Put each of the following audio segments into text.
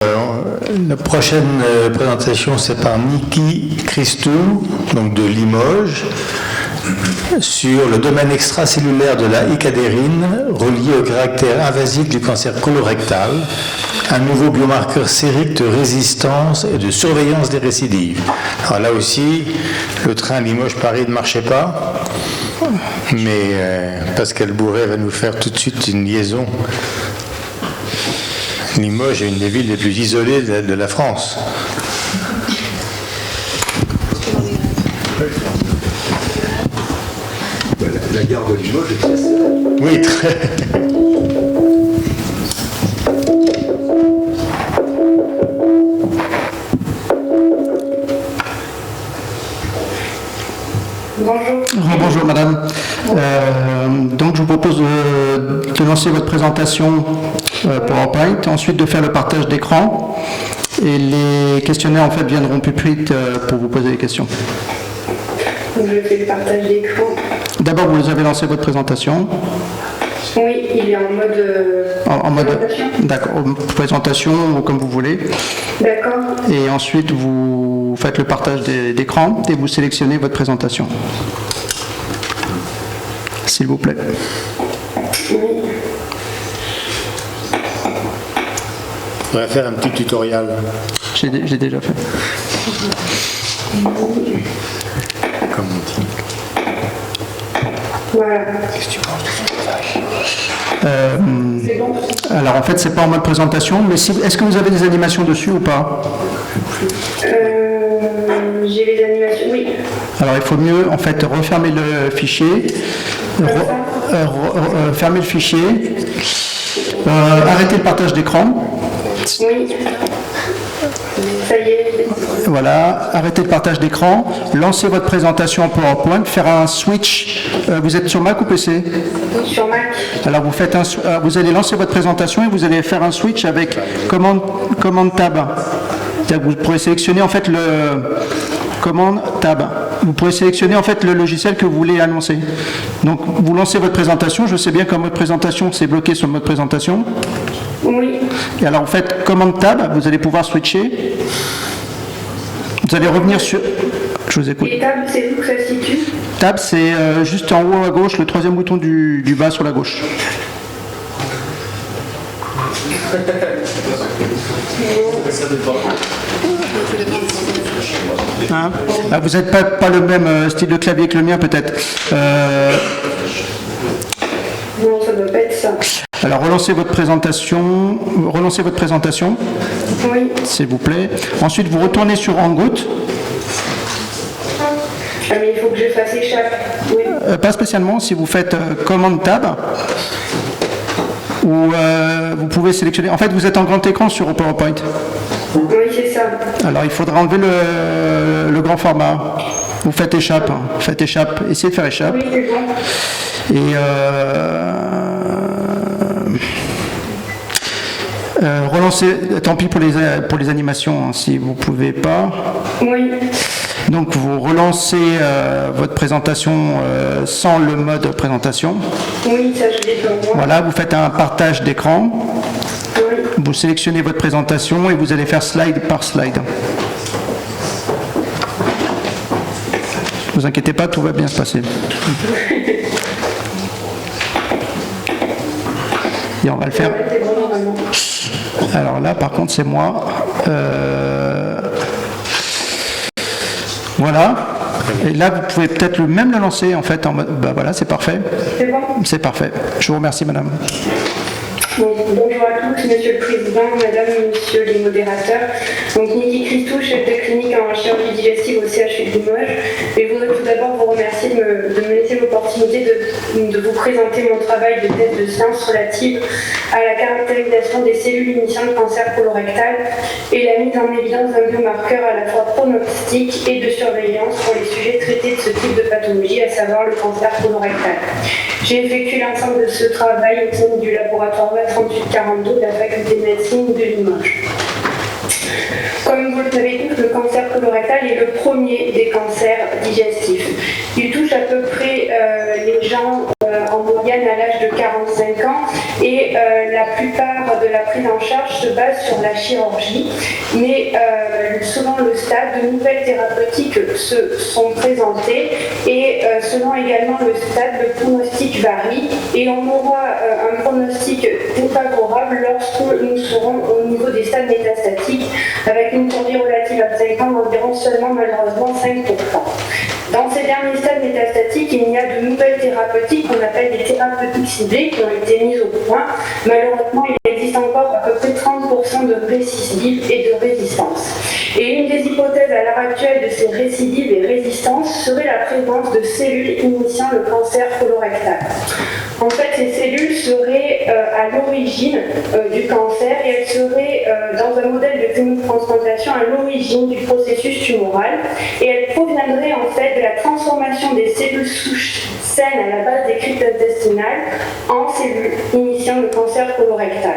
La prochaine présentation, c'est par Niki Christou, donc de Limoges, sur le domaine extracellulaire de la icadérine relié au caractère invasif du cancer colorectal, un nouveau biomarqueur sérique de résistance et de surveillance des récidives. Alors là aussi, le train Limoges-Paris ne marchait pas, mais Pascal Bourret va nous faire tout de suite une liaison. Limoges est une des villes les plus isolées de la France. La gare de Limoges est très... Oui, très. Bonjour madame. Donc je vous propose de lancer votre présentation PowerPoint, ensuite de faire le partage d'écran et les questionnaires en fait viendront plus vite pour vous poser des questions. Je fais le partage d'écran. D'abord vous avez lancé votre présentation. Oui, il est en mode présentation. D'accord, présentation ou comme vous voulez. D'accord. Et ensuite vous faites le partage d'écran et vous sélectionnez votre présentation. S'il vous plaît. Oui. On va faire un petit tutoriel. J'ai déjà fait. Comme on dit. Voilà. Qu'est-ce que tu penses de son visage ? C'est bon. Alors en fait c'est pas en mode présentation, mais est-ce que vous avez des animations dessus ou pas? J'ai les animations, oui. Alors il faut mieux en fait refermer le fichier, fermer le fichier, arrêter le partage d'écran. Oui. Ça y est. Voilà, arrêtez le partage d'écran, lancez votre présentation en PowerPoint, faire un switch. Vous êtes sur Mac ou PC? Sur Mac. Alors vous allez lancer votre présentation et vous allez faire un switch avec commande tab. C'est-à-dire que vous pourrez sélectionner en fait le commande tab. Vous pourrez sélectionner en fait le logiciel que vous voulez annoncer. Donc vous lancez votre présentation. Je sais bien qu'en mode présentation, c'est bloqué sur le mode présentation. Oui. Et alors vous faites commande tab, vous allez pouvoir switcher. Vous allez revenir sur... Je vous écoute. Et tab, c'est où que ça se situe? Tab, c'est juste en haut à gauche, le troisième bouton du bas sur la gauche. Hein? Ah, vous n'êtes pas le même style de clavier que le mien peut-être. Non, ça ne doit pas être ça. Alors relancez votre présentation. Oui. S'il vous plaît. Ensuite vous retournez sur Hangout. Ah, mais il faut que je fasse échappe. Oui. Pas spécialement, si vous faites commande tab. Ou vous pouvez sélectionner. En fait vous êtes en grand écran sur PowerPoint. Oui, c'est ça. Alors il faudra enlever le grand format. Vous faites échappe. Essayez de faire échappe. Oui, c'est bon. Et relancez, tant pis pour les animations, hein, si vous ne pouvez pas. Oui. Donc vous relancez votre présentation sans le mode présentation. Oui, ça je l'ai pour moi. Voilà, vous faites un partage d'écran. Oui. Vous sélectionnez votre présentation et vous allez faire slide par slide. Ne vous inquiétez pas, tout va bien se passer. Et on va le faire. C'est bon, normalement. Alors là, par contre, c'est moi. Voilà. Et là, vous pouvez peut-être même le lancer, en fait. Ben voilà, c'est parfait. C'est bon. C'est parfait. Je vous remercie, madame. Donc, bonjour à tous, monsieur le président, madame et monsieur les modérateurs. Donc Niki Christou, chef de clinique en chirurgie digestive au CHU de Limoges. Et je voudrais tout d'abord vous remercier de me laisser l'opportunité de vous présenter mon travail de thèse de science relative à la caractérisation des cellules initiant le cancer colorectal et la mise en évidence d'un biomarqueur à la fois pronostique et de surveillance pour les sujets traités de ce type de pathologie, à savoir le cancer colorectal. J'ai effectué l'ensemble de ce travail au sein du laboratoire 3842 de la faculté de médecine de Limoges. Comme vous le savez tous, le cancer colorectal est le premier des cancers digestifs. Il touche à peu près les gens en moyenne à l'âge de 45 ans et la plupart de la prise en charge se base sur la chirurgie, mais selon le stade, de nouvelles thérapeutiques se sont présentées et selon également le stade, le pronostic varie et on aura un pronostic défavorable lorsque nous serons au niveau des stades métastatiques avec une survie relative à 5 ans d'environ seulement malheureusement 5%. Dans ces derniers stades métastatiques, il y a de nouvelles thérapeutiques qu'on appelle des thérapeutiques ciblées qui ont été mises au point. Malheureusement, il existe encore à peu près 30% de récidives et de résistance. Et une des hypothèses à l'heure actuelle de ces récidives et résistances serait la présence de cellules initiant le cancer colorectal. En fait, ces cellules seraient à l'origine du cancer et elles seraient, dans un modèle de xénotransplantation, à l'origine du processus tumoral et elles proviendraient en fait de la transformation des cellules souches saines à la base des cryptes intestinales en cellules initiant le cancer colorectal.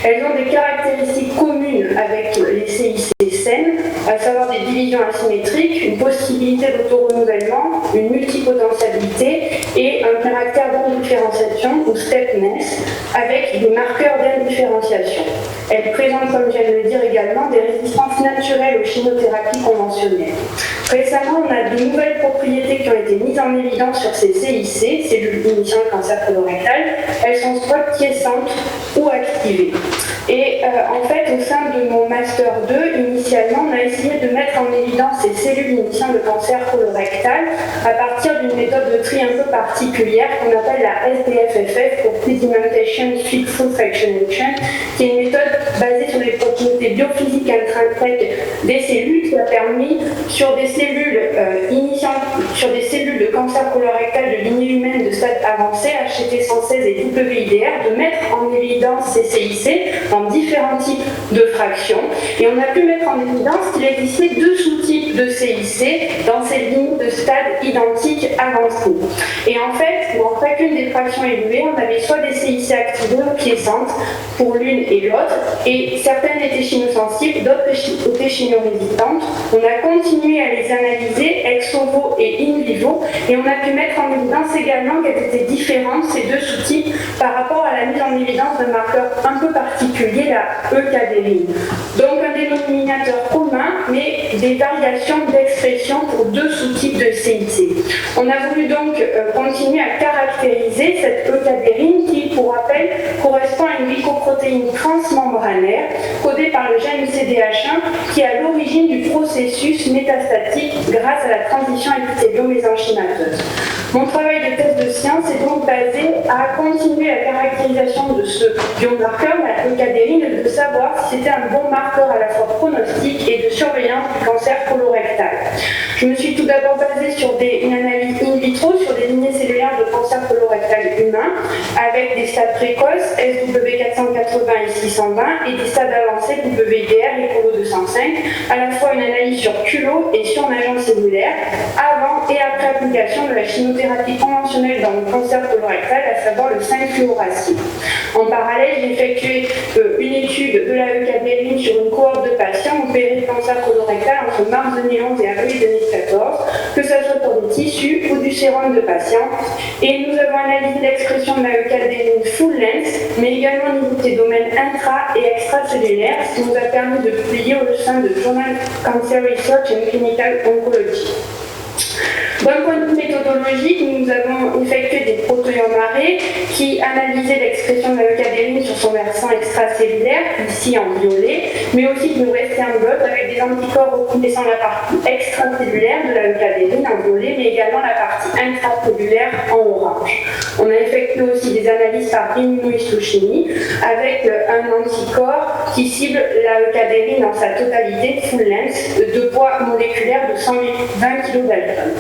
Elles ont des caractéristiques communes avec les CIC saines, à savoir des divisions asymétriques, une possibilité d'autorenouvellement, une multipotentialité et un caractère d'indifférenciation ou stepness avec des marqueurs d'indifférenciation. Elles présentent, comme je viens de le dire également, des résistances naturelles aux chimiothérapies conventionnelles. Récemment, on a de nouvelles propriétés qui ont été mises en évidence sur ces CIC, cellules initiant le cancer colorectal. Elles sont soit quiescentes ou activées. Et en fait, au sein de mon Master 2, initialement, on a essayé de mettre en évidence ces cellules initiant le cancer colorectal à partir d'une méthode de tri un peu particulière qu'on appelle la SDFFF pour Sedimentation Fixed Fractionation, qui est une méthode basée sur les propriétés biophysiques intrinsèques des cellules qui a permis sur des cellules sur des cellules de cancer colorectal de lignée humaine de stade avancé, HCT116 et WIDR, de mettre en évidence ces CIC dans différents types de fractions. Et on a pu mettre en évidence qu'il existait deux sous-types de CIC dans ces lignes de stade identiques avancées. Et en fait, dans chacune des fractions évoluées, on avait soit des CIC activées ou quiescentes pour l'une et l'autre, et certaines étaient chimiosensibles, d'autres étaient chimiorésistantes. On a continué à les analyser ex vivo et in vivo, et on a pu mettre en évidence également qu'elles étaient différentes, ces deux sous-types, par rapport à la mise en évidence d'un marqueur un peu particulier, la eukadérine. Donc un dénominateur commun, mais des variations d'expression pour deux sous-types de CIC. On a voulu donc continuer à caractériser cette eukadérine qui, pour rappel, correspond à une glycoprotéine transmembranaire codée par le gène CDH1 qui est à l'origine du processus métastatique grâce à la transition épithélio-mésenchymateuse. Mon travail de thèse de science est donc basé à continuer la caractérisation de ce biomarqueur, la eukadérine, et de savoir si c'était un bon marqueur à la fois pronostic et de surveillance du cancer colorectal. Je me suis tout d'abord basée sur une analyse in vitro sur des lignées cellulaires de cancer colorectal humain avec des stades précoces SW480 et 620 et des stades avancés WIDR et COLO205, à la fois une analyse sur culot et sur agent cellulaire avant et après application de la chimiothérapie conventionnelle dans le cancer colorectal, à savoir le 5-fluoracil. En parallèle, j'ai effectué une étude de la eukadérine sur une cohorte de patients opérés de cancer colorectal entre mars 2011 et avril 2014, que ce soit pour des tissus ou du sérum de patients. Et nous avons analysé l'expression de la eukadérine full length, mais également au niveau des domaines intra- et extracellulaires, ce qui nous a permis de publier au sein de Journal Cancer Research and Clinical Oncology. D'un point de vue méthodologique, nous avons effectué des protéomarées qui analysaient l'expression de la eukadérine sur son versant extracellulaire, ici en violet, mais aussi de western blot avec des anticorps reconnaissant la partie extracellulaire de la eukadérine en violet, mais également la partie intracellulaire en orange. On a effectué aussi des analyses par immunohistochimie avec un anticorps qui cible la eukadérine dans sa totalité full length de poids moléculaire de 120 kg d'alcool.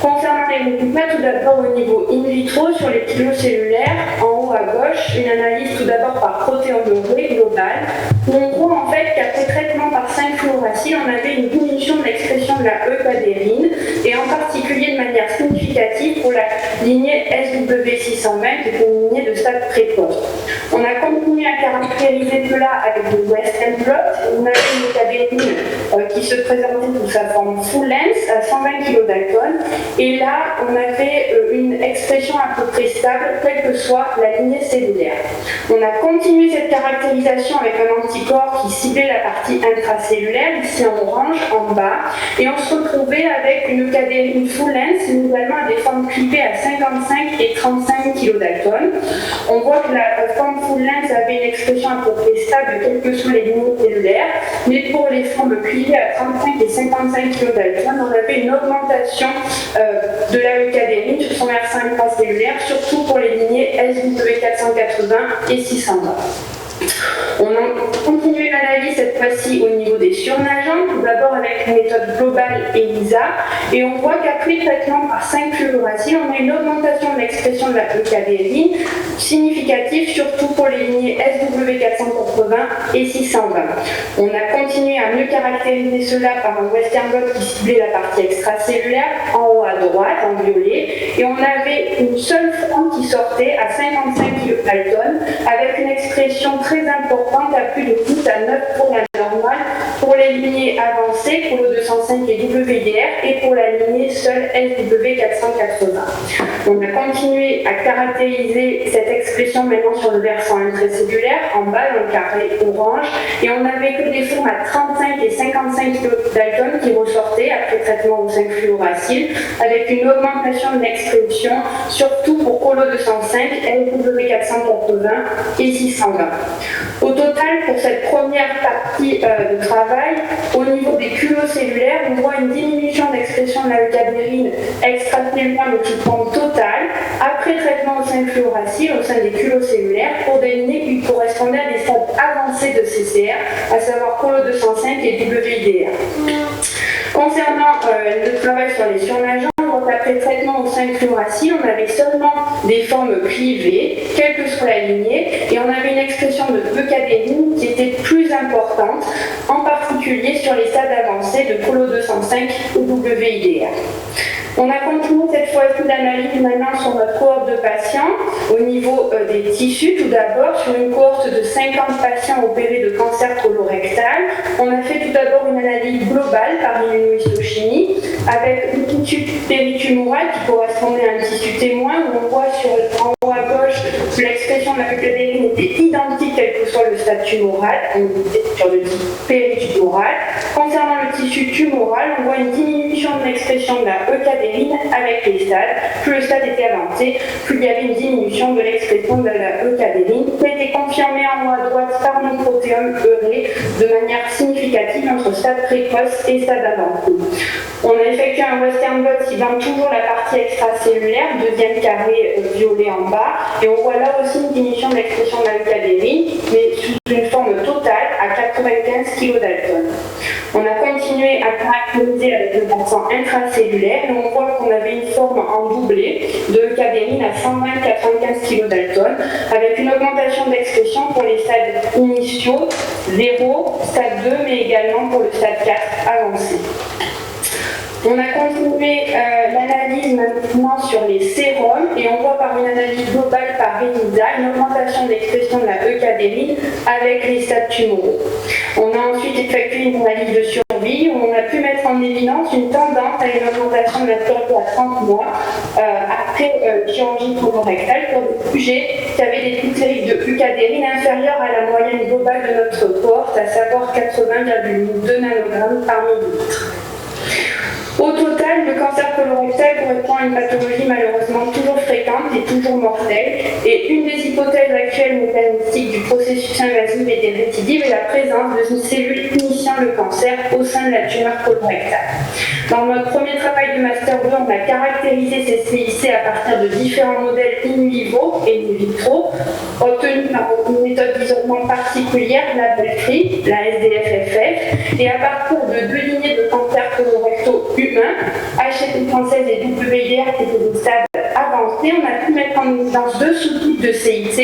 Concernant les résultats, tout d'abord au niveau in vitro sur les pilocellulaires, en haut à gauche, une analyse tout d'abord par protéométrie globale, où on voit en fait qu'après traitement par 5-fluoracil, on avait une diminution de l'expression de la eukadérine, et en particulier de manière significative pour la lignée SW620, qui est une lignée de stade précoce. On a continué à caractériser cela avec le western blot. On avait une eukadérine qui se présentait sous sa forme full length à 120 kg d'alcool. Et là, on avait une expression à peu près stable, quelle que soit la lignée cellulaire. On a continué cette caractérisation avec un anticorps qui ciblait la partie intracellulaire, ici en orange, en bas, et on se retrouvait avec une eucadérine full length, également à des formes clivées à 55 et 35 kilodaltons. On voit que la forme full length avait une expression à peu près stable, quelles que soient les lignées cellulaires, mais pour les formes clivées à 35 et 55 kilodaltons, on avait une augmentation de la eucadérine sur son versant intracellulaire, surtout pour les lignées SW480 et 620. On a continué l'analyse cette fois-ci au niveau des surnageants, tout d'abord avec une méthode globale ELISA, et on voit qu'après traitement par 5-fluoracil, on a une augmentation de l'expression de la eucadérine significative, surtout pour les lignées SW480 et 620. On a continué à mieux caractériser cela par un western blot qui ciblait la partie extracellulaire, en haut à droite, en violet, et on avait une seule forme qui sortait à 55 kilodaltons, avec une expression très importante à plus de 10 à 9 pour la normale, pour les lignées avancées, pour le 205 et WIDR, et pour la lignée seule SW480. On a continué à caractériser cette expression maintenant sur le versant intracellulaire, en bas dans le carré orange, et on n'avait que des formes à 35 et 55 kilodaltons qui ressortaient après traitement au 5-fluoracil, avec une augmentation de l'expression, surtout pour Colo 205, SW480 et 620. Au total, pour cette première partie de travail, au niveau des culocellulaires, on voit une diminution d'expression de la eucadérine extracellulaire de toute forme totale après traitement au 5-fluoracil au sein des culocellulaires pour des lignées qui correspondaient à des stades avancés de CCR, à savoir Colo 205 et WIDR. Concernant le travail sur les surnageants, après traitement au 5-fluoracil, on avait seulement des formes clivées, quelle que soit la lignée, et on avait une expression de eucadérine qui était plus importante, en particulier sur les stades avancés de Colo 205 ou WIDR. On a continué cette fois-ci l'analyse maintenant sur notre cohorte de patients au niveau des tissus. Tout d'abord, sur une cohorte de 50 patients opérés de cancer colorectal, on a fait tout d'abord une analyse globale par immunohistochimie avec une tissu péritumoral qui correspondait à un tissu témoin où on voit en haut à gauche que l'expression de la eucadérine était identique quel que soit le stade tumoral, on était sur le type péritumoral. Concernant le tissu tumoral, on voit une diminution de l'expression de la eucadérine avec les stades. Plus le stade était avancé, plus il y avait une diminution de l'expression de la eucadérine qui a été confirmée en haut à droite par le protéome euré de manière significative entre stade précoce et stade avancé. On a effectué un western blot ciblant toujours la partie extracellulaire, deuxième carré violet en bas, et on voit là aussi une diminution de l'expression de la eucadérine, mais sous une forme totale à 95 kilodaltons. On a continué à caractériser avec le versant intracellulaire et on voit qu'on avait une forme en doublé de eucadérine à 120-95 kilodaltons avec une augmentation d'expression pour les stades initiaux, 0, stade 2, mais également pour le stade 4 avancé. On a continué l'analyse maintenant sur les sérums et on voit par une analyse globale par ELISA une augmentation d'expression de la eucadérine avec les stades tumoraux. On a ensuite effectué une analyse de survie où on a pu mettre en évidence une tendance à une augmentation de la survie à 30 mois après chirurgie colorectale pour des sujets qui avaient des taux sériques de eucadérine inférieurs à la moyenne globale de notre cohorte, à savoir 80,2 nanogrammes par millilitre. Au total, le cancer colorectal correspond à une pathologie malheureusement toujours fréquente et toujours mortelle. Et une des hypothèses actuelles mécanistiques du processus invasif et des récidives est la présence d'une cellule initiant le cancer au sein de la tumeur colorectale. Dans notre premier travail de Master 2, on a caractérisé ces CIC à partir de différents modèles in vivo et in vitro, obtenus par une méthode d'isolement particulière, la Belfry, la SDF-FF, et à partir de deux lignées de cancer colorectaux humains, HSP-française et WIDR, qui étaient des stades avancés, on a pu mettre en évidence deux sous-types de CIC,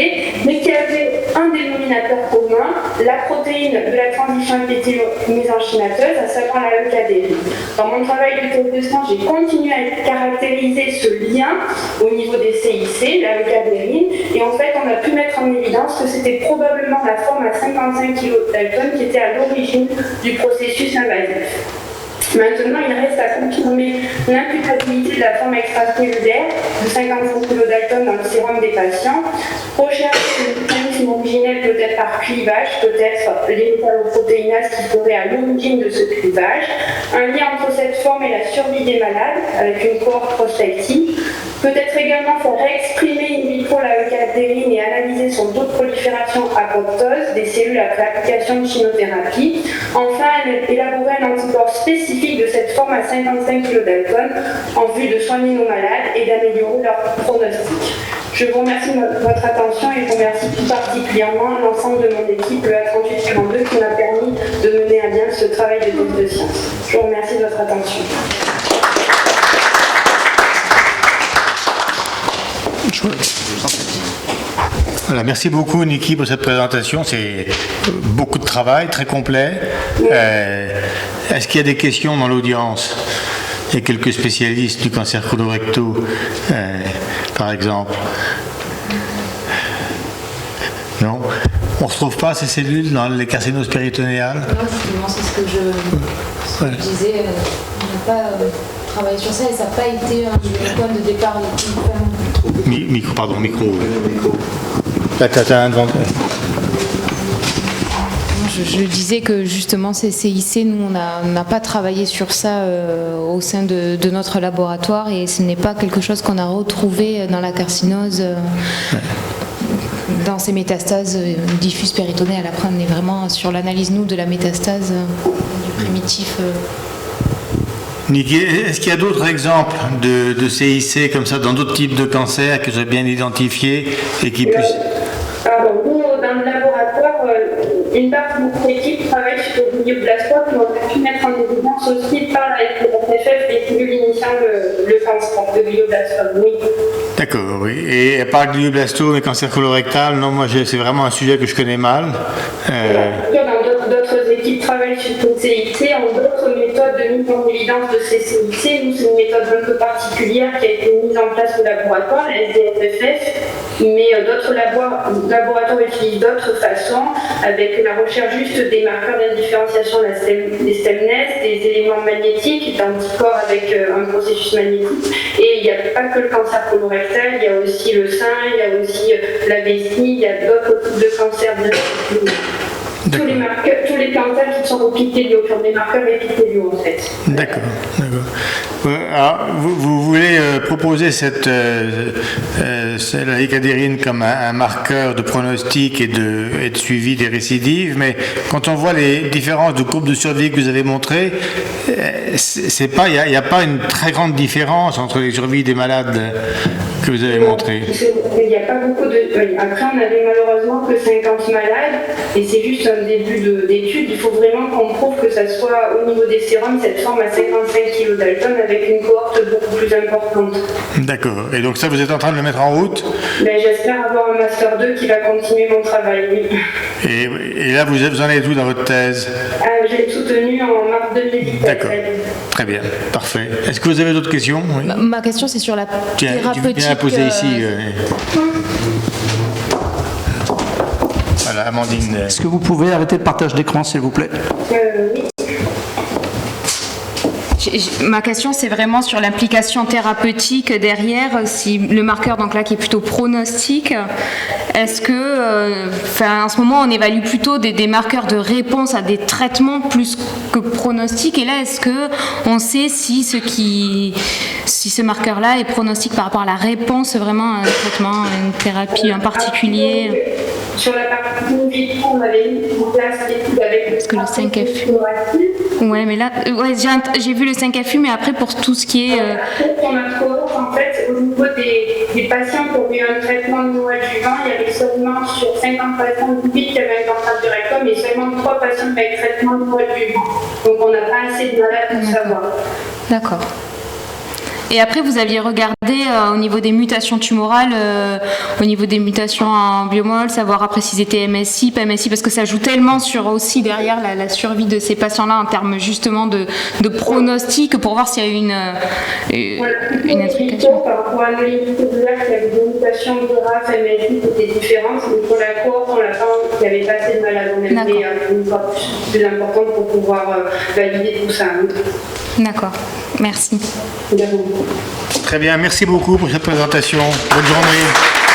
mais qui avaient un dénominateur commun, la protéine de la transition épithélo-mésenchymateuse, à savoir la eucadérine. Dans mon travail de thèse de science, j'ai continué à caractériser ce lien au niveau des CIC, la eucadérine, et en fait, on a pu mettre en évidence que c'était probablement la forme à 55 kilodaltons qui était à l'origine du processus invasif. Maintenant, il reste à confirmer l'imputabilité de la forme extracellulaire de 55 kg d'Alton dans le sérum des patients. Recherche de mécanisme originel peut-être par clivage, peut-être les métalloprotéinases qui seraient à l'origine de ce clivage. Un lien entre cette forme et la survie des malades avec une cohorte prospective. Peut-être également faire exprimer in vitro la eucadérine et analyser son taux de prolifération apoptose des cellules après application de chimiothérapie. Enfin, élaborer un anticorps spécifique de cette forme à 55 kg d'Alton en vue de soigner nos malades et d'améliorer leur pronostic. Je vous remercie de votre attention et je remercie tout particulièrement l'ensemble de mon équipe, le A3842, qui m'a permis de mener à bien ce travail de thèse de science. Je vous remercie de votre attention. Voilà, merci beaucoup Niki pour cette présentation, c'est beaucoup de travail, très complet. Est-ce qu'il y a des questions dans l'audience? Il y a quelques spécialistes du cancer colorectal, par exemple. Non? On ne retrouve pas ces cellules dans les carcinoses péritonéales? Non, justement, c'est ce que je disais. On n'a pas travaillé sur ça et ça n'a pas été un point de départ. Micro. Devant. Je disais que justement ces CIC, nous on n'a pas travaillé sur ça au sein de notre laboratoire et ce n'est pas quelque chose qu'on a retrouvé dans la carcinose, dans ces métastases diffuses péritonéales. Après on est vraiment sur l'analyse nous de la métastase du primitif. Niki, est-ce qu'il y a d'autres exemples de CIC comme ça dans d'autres types de cancers que j'ai bien identifiés et qui puissent... Alors, nous, dans le laboratoire, une partie de notre équipe travaille sur le glioblastome, mais on a pu mettre en évidence aussi par la FFF les cellules initiant le cancer de glioblastome, oui. D'accord, oui. Et à part glioblastome et cancer colorectal, non, moi c'est vraiment un sujet que je connais mal. D'autres équipes travaillent sur le CIC, en d'autres méthodes de mise en évidence de ces CIC. Nous, c'est une méthode un peu particulière qui a été mise en place au laboratoire, la SDFFF, mais d'autres laboratoires utilisent d'autres façons, avec la recherche juste des marqueurs d'indifférenciation des STEMNES, des éléments magnétiques, d'anticorps avec un processus magnétique. Et il n'y a pas que le cancer colorectal, il y a aussi le sein, il y a aussi la vessie, il y a d'autres types de cancers. Tous les cancers qui sont épithéliaux, qui ont des marqueurs épithéliaux en fait. D'accord. Alors, vous voulez proposer la icadérine comme un marqueur de pronostic et de suivi des récidives, mais quand on voit les différences de courbes de survie que vous avez montrées, il n'y a pas une très grande différence entre les survies des malades que vous avez montrées. Il n'y a pas beaucoup de... Après, on n'avait malheureusement que 50 malades, et c'est juste un début d'étude. Il faut vraiment qu'on prouve que ça soit au niveau des sérums, cette forme à 55 kg d'Alton avec une cohorte beaucoup plus importante. D'accord. Et donc ça, vous êtes en train de le mettre en route? J'espère avoir un Master 2 qui va continuer mon travail, oui. Et là, vous en êtes où dans votre thèse? J'ai soutenu en mars 2017. D'accord. Très bien. Parfait. Est-ce que vous avez d'autres questions? Oui. Ma question, c'est sur la thérapeutique. Tu viens la poser ici. Voilà, Amandine. Est-ce que vous pouvez arrêter le partage d'écran, s'il vous plaît? Oui. Ma question, c'est vraiment sur l'implication thérapeutique derrière, si le marqueur donc là qui est plutôt pronostic, est-ce que, en ce moment, on évalue plutôt des marqueurs de réponse à des traitements plus que pronostic, et là, est-ce que on sait si ce marqueur-là est pronostic par rapport à la réponse vraiment à un traitement, à une thérapie en particulier? Sur la partie in vitro, on avait mis en place l'étude avec le 5FU. Ouais, mais là, j'ai vu le 5FU, mais après pour tout ce qui est. Pour notre cohorte, en fait, au niveau des patients qui ont eu un traitement de neoadjuvant, il y avait seulement sur 50 patients qui avaient un cancer du rectum et seulement 3 patients avec traitement de neoadjuvant. Donc on n'a pas assez de malades pour savoir. D'accord. Et après, vous aviez regardé au niveau des mutations tumorales, au niveau des mutations en biomol, savoir après s'ils étaient MSI, pas MSI, parce que ça joue tellement sur aussi derrière la survie de ces patients-là en termes justement de pronostic pour voir s'il y a une intrication. Par rapport à nos lignes cellulaires qui avaient des dotation de RAF, MSI, c'était différent. Mais pour la cohorte, on l'a pas, il n'y avait pas assez de malades. On avait une fois plus importante pour pouvoir valider tout ça. D'accord, merci. D'accord. Très bien, merci beaucoup pour cette présentation. Bonne journée.